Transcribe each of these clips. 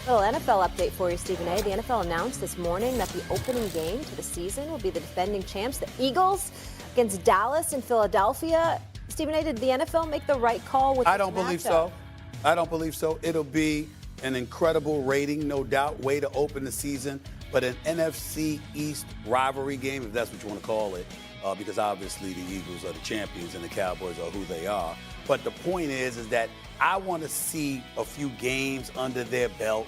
Little NFL update for you, Stephen A. The NFL announced this morning that the opening game to the season will be the defending champs, the Eagles, against Dallas and Philadelphia. Stephen A., did the NFL make the right call with this matchup? I don't believe so. I don't believe so. It'll be an incredible rating, no doubt, way to open the season. But an NFC East rivalry game, if that's what you want to call it, because obviously the Eagles are the champions and the Cowboys are who they are. But the point is that I want to see a few games under their belt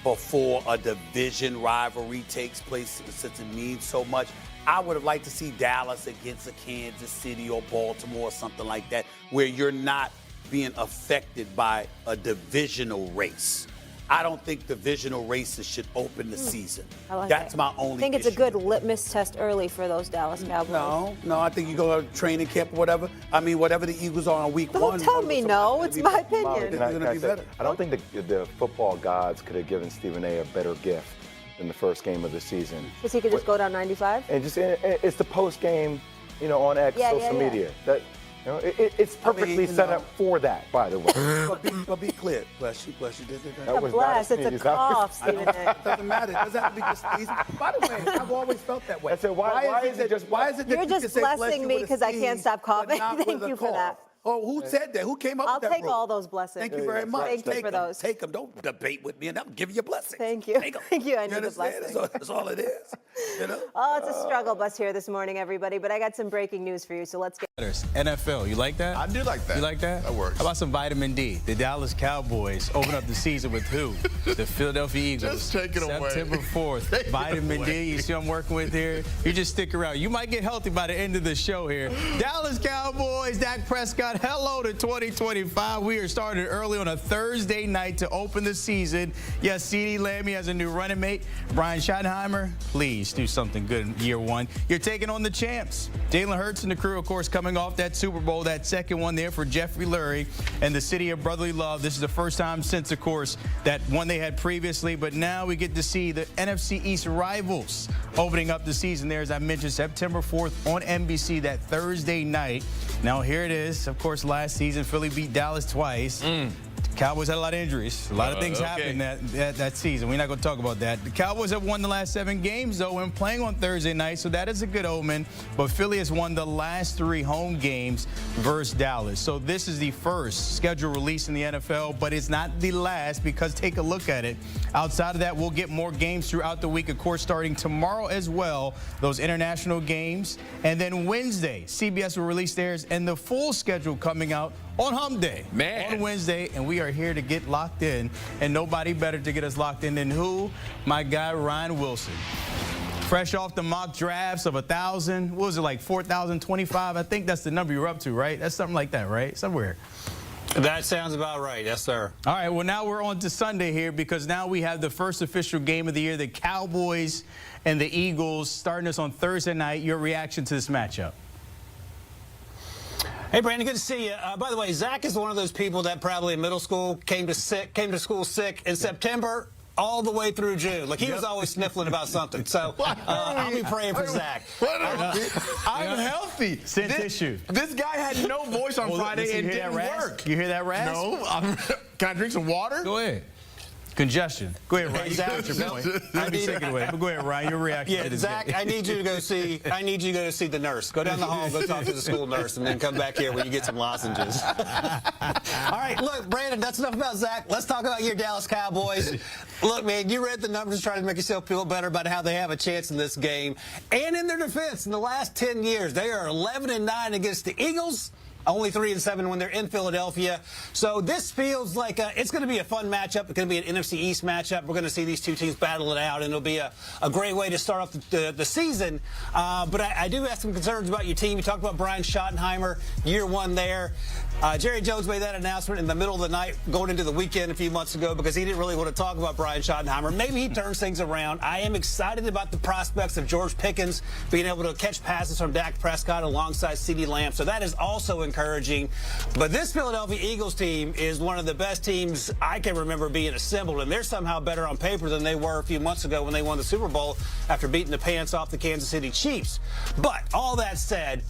before a division rivalry takes place, since it means so much. I would have liked to see Dallas against a Kansas City or Baltimore or something like that, where you're not being affected by a divisional race. I don't think divisional races should open the season. That's my only issue. I think it's a good litmus test early for those Dallas Cowboys. No, I think you go to training camp or whatever. I mean, whatever the Eagles are on week one. Don't tell me no. It's my opinion. I don't think the football gods could have given Stephen A. a better gift than the first game of the season. Because he could just go down 95? And it's the post game, on X, social media. That, it's perfectly set up for that, by the way. but be clear. Bless you. That was bless. It's a cough, Stephen A. It doesn't matter. It doesn't have to be just sneezing. By the way, I've always felt that way. I said, why is it that You're just blessing me because I can't stop coughing. Thank you for that. Oh, who said that? Who came up with that? I'll take all those blessings. Thank you very much. Thank you for those. Take them. Don't debate with me, and I'll give you a blessing. Thank you. Thank you. I need the blessing. That's all it is. Oh, it's a struggle bus here this morning, everybody. But I got some breaking news for you, so let's get. NFL, you like that? I do like that. You like that? That works. How about some vitamin D? The Dallas Cowboys open up the season with who? The Philadelphia Eagles. Just take it away. September 4th. Vitamin D. You see what I'm working with here? You just stick around. You might get healthy by the end of the show here. Dallas Cowboys, Dak Prescott, hello to 2025. We are starting early on a Thursday night to open the season. Yes, CeeDee Lamb has a new running mate. Brian Schottenheimer, please do something good in year one. You're taking on the champs. Jalen Hurts and the crew, of course, coming off that Super Bowl, that second one there for Jeffrey Lurie and the city of brotherly love. This is the first time since, of course, that one they had previously, but now we get to see the NFC East rivals opening up the season there, as I mentioned, September 4th on NBC, that Thursday night. Now here it is. Of course, last season, Philly beat Dallas twice. Cowboys had a lot of injuries. A lot of things happened that season. We're not going to talk about that. The Cowboys have won the last 7 games, though, and playing on Thursday night, so that is a good omen. But Philly has won the last 3 home games versus Dallas. So this is the first schedule release in the NFL, but it's not the last, because take a look at it. Outside of that, we'll get more games throughout the week, of course, starting tomorrow as well, those international games. And then Wednesday, CBS will release theirs, and the full schedule coming out on Hump Day, on Wednesday, and we are here to get locked in, and nobody better to get us locked in than who? My guy, Ryan Wilson. Fresh off the mock drafts of 1,000, what was it, like 4,025? I think that's the number you're up to, right? That's something like that, right? Somewhere. That sounds about right. Yes, sir. All right, well, now we're on to Sunday here, because now we have the first official game of the year, the Cowboys and the Eagles, starting us on Thursday night. Your reaction to this matchup? Hey, Brandon, good to see you. By the way, Zach is one of those people that probably in middle school came to school sick in September all the way through June. Like, he was always sniffling about something. So I'll be praying for Zach. I'm healthy. Send tissue. This guy had no voice on Friday and didn't work. You hear that, Raz? No. Can I drink some water? Go ahead. Congestion. Go ahead, Ryan. Zach, your point. Take it away. But go ahead, Ryan. Your reaction. Yeah, Zach, I need you to go see. I need you to go see the nurse. Go down the hall, go talk to the school nurse, and then come back here when you get some lozenges. All right, look, Brandon, that's enough about Zach. Let's talk about your Dallas Cowboys. Look, man, you read the numbers trying to make yourself feel better about how they have a chance in this game. And in their defense, in the last 10 years, they are 11-9 against the Eagles. Only 3-7 when they're in Philadelphia. So this feels like it's going to be a fun matchup. It's going to be an NFC East matchup. We're going to see these two teams battle it out, and it'll be a great way to start off the season. But I do have some concerns about your team. You talked about Brian Schottenheimer, year one there. Jerry Jones made that announcement in the middle of the night going into the weekend a few months ago because he didn't really want to talk about Brian Schottenheimer. Maybe he turns things around. I am excited about the prospects of George Pickens being able to catch passes from Dak Prescott alongside CeeDee Lamb. So that is also encouraging. But this Philadelphia Eagles team is one of the best teams I can remember being assembled, and they're somehow better on paper than they were a few months ago when they won the Super Bowl after beating the pants off the Kansas City Chiefs. But all that said,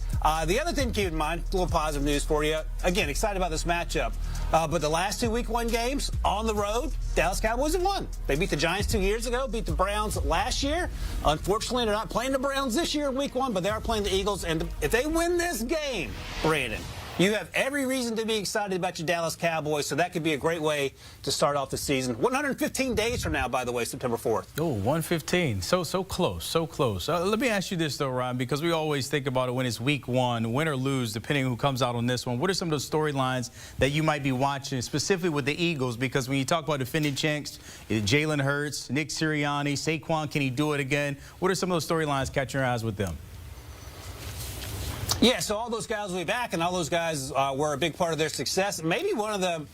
the other thing to keep in mind, a little positive news for you. Again, excited about this matchup. But the last 2 Week 1 games on the road, Dallas Cowboys have won. They beat the Giants 2 years ago, beat the Browns last year. Unfortunately, they're not playing the Browns this year in Week 1, but they are playing the Eagles. And if they win this game, Brandon, you have every reason to be excited about your Dallas Cowboys, so that could be a great way to start off the season. 115 days from now, by the way, September 4th. Oh, 115. So close, so close. Let me ask you this, though, Ron, because we always think about it when it's Week 1, win or lose, depending on who comes out on this one. What are some of those storylines that you might be watching, specifically with the Eagles? Because when you talk about defending champs, Jalen Hurts, Nick Sirianni, Saquon, can he do it again? What are some of those storylines catching your eyes with them? Yeah, so all those guys will be back, and all those guys were a big part of their success. Maybe one of the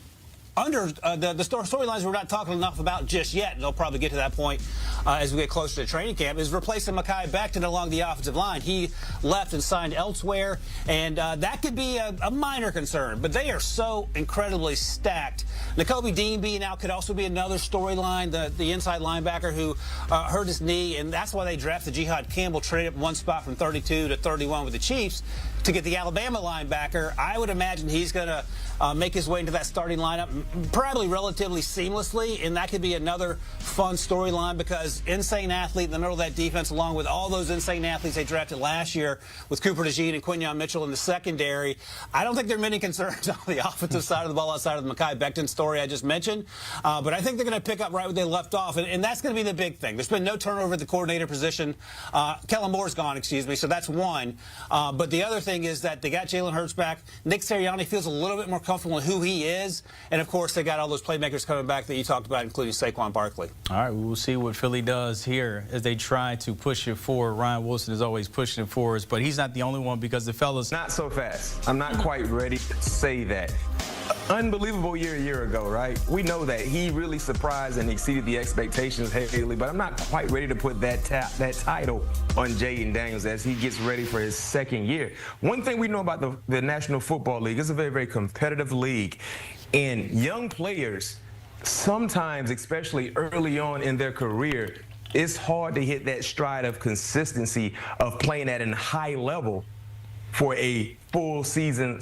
the storylines we're not talking enough about just yet, and they'll probably get to that point as we get closer to training camp, is replacing Mekhi Becton along the offensive line. He left and signed elsewhere, and that could be a minor concern, but they are so incredibly stacked. Nakobe Dean being out could also be another storyline, the inside linebacker who hurt his knee, and that's why they drafted Jihad Campbell, traded up one spot from 32 to 31 with the Chiefs to get the Alabama linebacker. I would imagine he's going to make his way into that starting lineup probably relatively seamlessly, and that could be another fun storyline because insane athlete in the middle of that defense, along with all those insane athletes they drafted last year with Cooper DeJean and Quinyon Mitchell in the secondary. I don't think there are many concerns on the offensive side of the ball outside of the Mekhi Becton story I just mentioned, but I think they're going to pick up right where they left off, and that's going to be the big thing. There's been no turnover at the coordinator position. Kellen Moore's gone, excuse me, so that's one. But the other thing is that they got Jalen Hurts back. Nick Sirianni feels a little bit more comfortable in who he is, and of course they got all those playmakers coming back that you talked about, including Saquon Barkley. All right, we'll see what Philly does here as they try to push it forward. Ryan Wilson is always pushing it forward, but he's not the only one because the fellas... Not so fast. I'm not quite ready to say that. Unbelievable year a year ago, right? We know that he really surprised and exceeded the expectations heavily, but I'm not quite ready to put that title on Jayden Daniels as he gets ready for his second year. One thing we know about the National Football League is a very, very competitive league, and young players sometimes, especially early on in their career, it's hard to hit that stride of consistency of playing at a high level for a full season.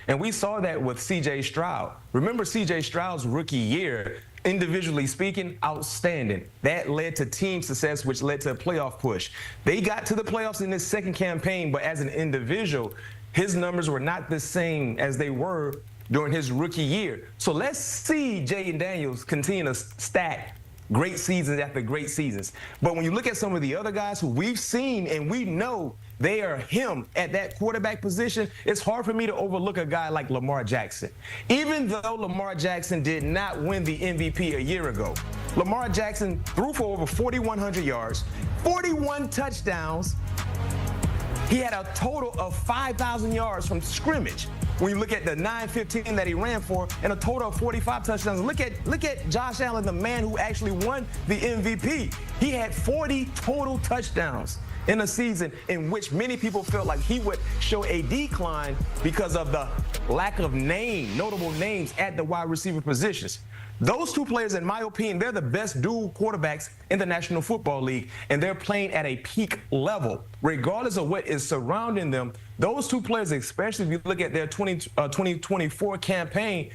And we saw that with C.J. Stroud. Remember C.J. Stroud's rookie year, individually speaking, outstanding. That led to team success, which led to a playoff push. They got to the playoffs in this second campaign, but as an individual, his numbers were not the same as they were during his rookie year. So let's see Jayden Daniels continue to stack great seasons after great seasons. But when you look at some of the other guys who we've seen and we know they are him at that quarterback position, it's hard for me to overlook a guy like Lamar Jackson. Even though Lamar Jackson did not win the MVP a year ago, Lamar Jackson threw for over 4,100 yards, 41 touchdowns. He had a total of 5,000 yards from scrimmage. When you look at the 9-15 that he ran for and a total of 45 touchdowns, look at Josh Allen, the man who actually won the MVP. He had 40 total touchdowns in a season in which many people felt like he would show a decline because of the lack of notable names at the wide receiver positions. Those two players, in my opinion, they're the best dual quarterbacks in the National Football League, and they're playing at a peak level. Regardless of what is surrounding them, those two players, especially if you look at their 2024 campaign,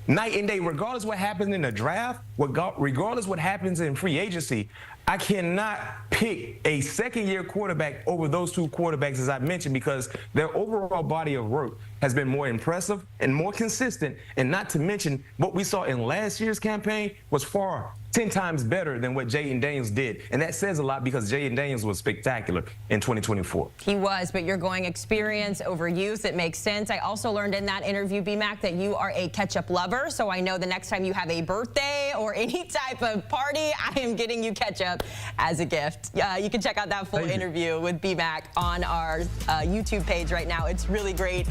night and day, regardless what happens in the draft, regardless what happens in free agency, I cannot pick a second-year quarterback over those two quarterbacks, as I mentioned, because their overall body of work has been more impressive and more consistent, and not to mention what we saw in last year's campaign was far 10 times better than what Jayden Daniels did. And that says a lot because Jayden Daniels was spectacular in 2024. He was, but you're going experience over youth. It makes sense. I also learned in that interview, B-Mac, that you are a ketchup lover. So I know the next time you have a birthday or any type of party, I am getting you ketchup as a gift. You can check out that full interview with B-Mac on our YouTube page right now. It's really great.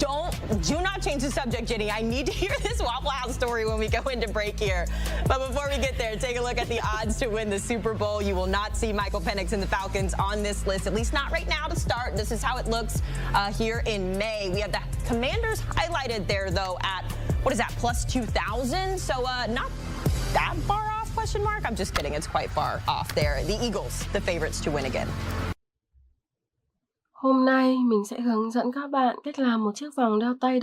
Do not change the subject, Jenny. I need to hear this Waffle House story when we go into break here. But before we get there, take a look at the odds to win the Super Bowl. You will not see Michael Penix and the Falcons on this list, at least not right now to start. This is how it looks here in May. We have the Commanders highlighted there, though, at, what is that, plus 2,000? So not that far off, question mark? I'm just kidding. It's quite far off there. The Eagles, the favorites to win again. Hôm nay mình sẽ hướng dẫn các bạn cách làm một chiếc vòng đeo tay